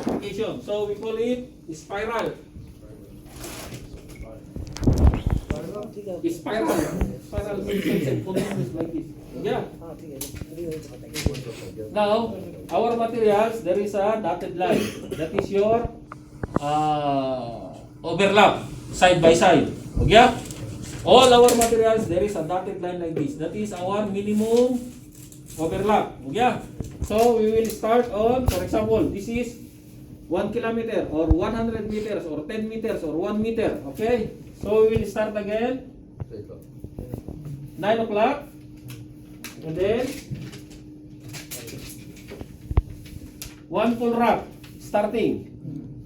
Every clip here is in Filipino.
application. So we call it spiral. Spiral. Spiral means continuous like this. Yeah. Now, our materials, there is a dotted line. That is your overlap, side by side. Okay? All our materials, there is a dotted line like this. That is our minimum overlap. Okay? So, we will start on, for example, this is 1 kilometer or 100 meters or 10 meters or 1 meter. Okay? So, we will start again 9 o'clock. And then 1 full wrap starting.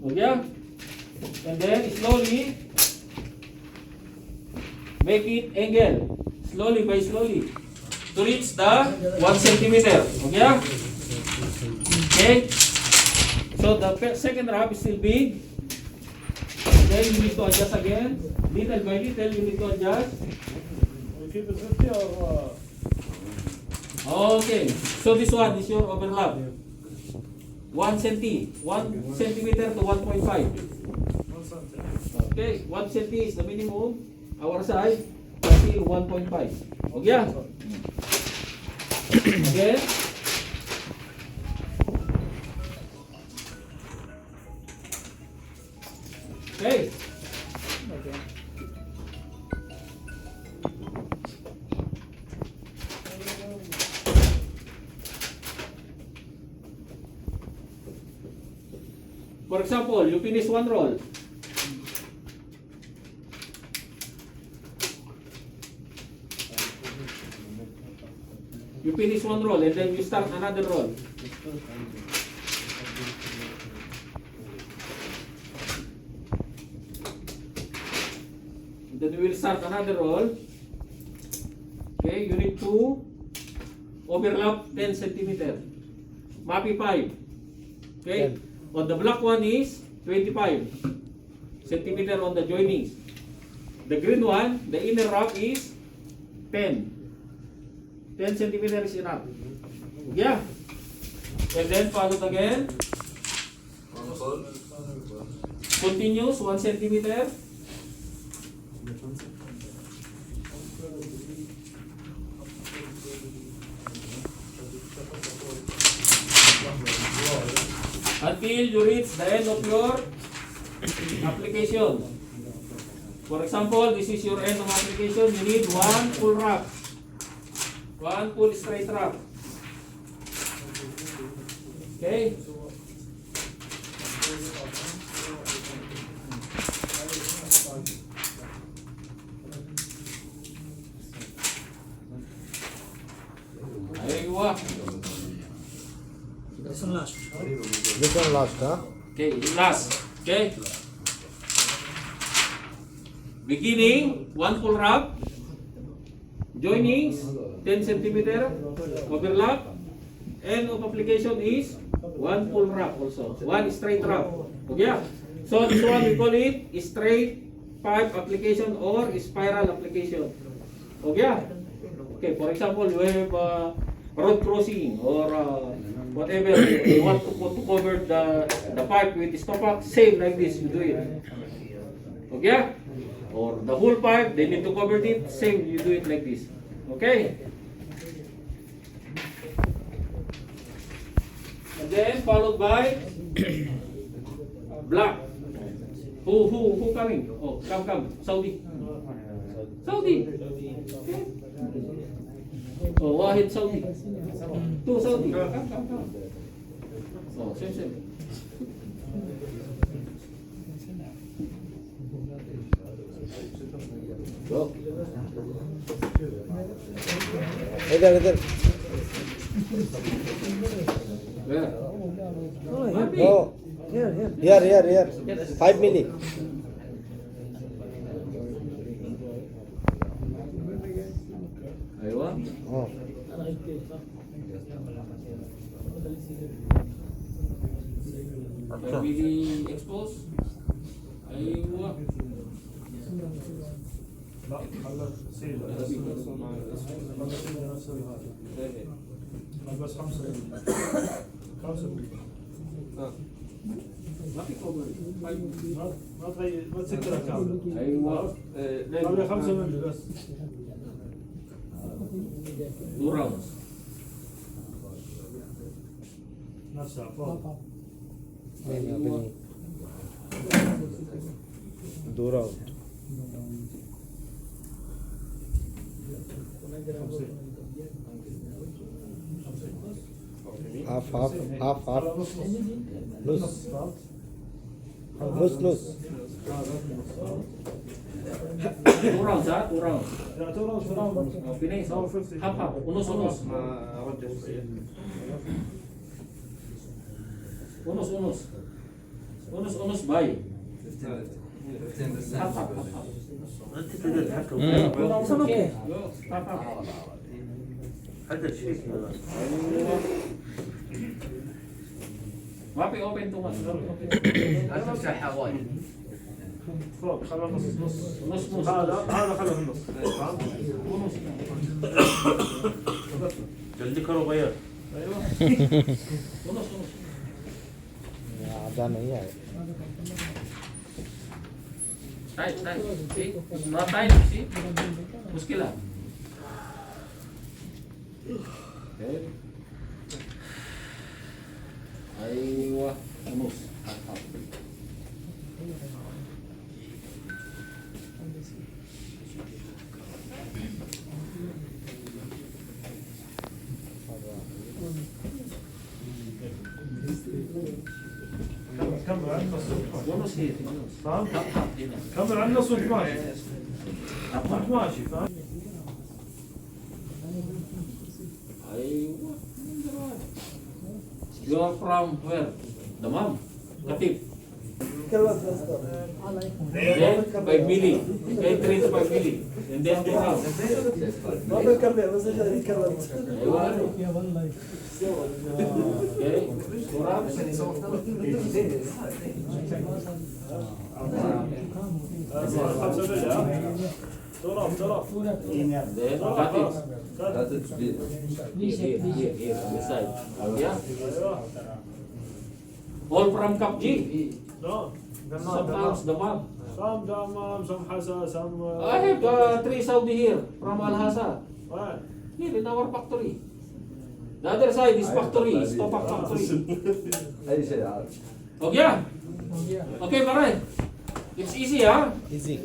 Okay? And then slowly make it angle. Slowly by slowly to reach the 1 centimeter. Okay? Okay? So the second wrap is still big. Then you need to adjust again. Little by little you need to adjust. Keep it 50 or Okay, so this one is your overlap. 1 centimeter to 1.5. Okay, 1 centi is the minimum. Our side, until 1.5. Okay? Again. Okay. For example, you finish 1 roll. You finish 1 roll and then you start another roll. Then you will start another roll. Okay, you need to overlap 10 centimeter. MAPI 5. Okay. On the black one is 25 centimeter on the joinings. The green one, the inner wrap is 10. 10 centimeter is enough. Yeah. And then follow again. Continuous 1 centimeter. Until you reach the end of your application. For example, this is your end of application. You need 1 full wrap. 1 full straight wrap. Okay? Aywa. This one last. This one last, huh? Okay, last. Okay? Beginning, 1 full wrap. Joinings, 10 centimeter. Overlap. End of application is 1 full wrap also. 1 straight wrap. Okay? So this one we call it straight pipe application or spiral application. Okay? Okay, for example, you have road crossing or whatever you want to cover the pipe with stopak, same like this you do it. Okay? Or the whole pipe, they need to cover it, same you do it like this. Okay? And then followed by black. Who coming? Oh, come, Saudi. Saudi. Okay. Oh, Wahid Saudi. Two Saudi. Come. Oh, same. Go. Iधर. Where? No. Here. 5 milli. Aywa. Oh. Really expose. Aywa. لا خلص سيل بس 5 5 Matic over. 5. ما تغير ما تسكرها كاملة. أيوة. خلي 5 مللي بس. 2 rounds. نفسها فوق. أيوة. 2 راوند. 50. half. على نص. نص. فهمت؟ نص. 2 rounds, ha? 2 rounds. لا تو راوند في راوند. Finish. راوند 50. Half. Unos. Unos, bye. Half. It's okay. Half. هذا الشيء Mapi, open to much. لا تمسحها وايد. فوق خلها نص. Unos. هذا خلها في النص. فهمت؟ Unos. جلدي كرو غير. ايوه. Unos. आधा नहीं है. Tight. See? It's not tight, see? Muskil lah. Okay. Aywa. Unos. Half. كمل على النص. Unos here. Unos. فهمت؟ Half. Here. كمل على النص وانت ماشي. Half. وانت ماشي فاهم؟ Aywa. You are from where? Damam. Katif. Then 5 milli. Okay, 3 to 5 milli. And then 2 rounds. Aywa. Okay. 2 rounds. خمسة مللي ها؟ ترى. Then cut it. Here, on this side. Yeah. ايوه. All from Kap G. No. Sometimes the mom. سام دمام سام حسا سام. I have 3 Saudi here from Al Hasa. وين؟ Here in our factory. The other side is factory, is Topak factory. أي شيء عارف. Okay? Okay, pare. It's easy, ha? Easy.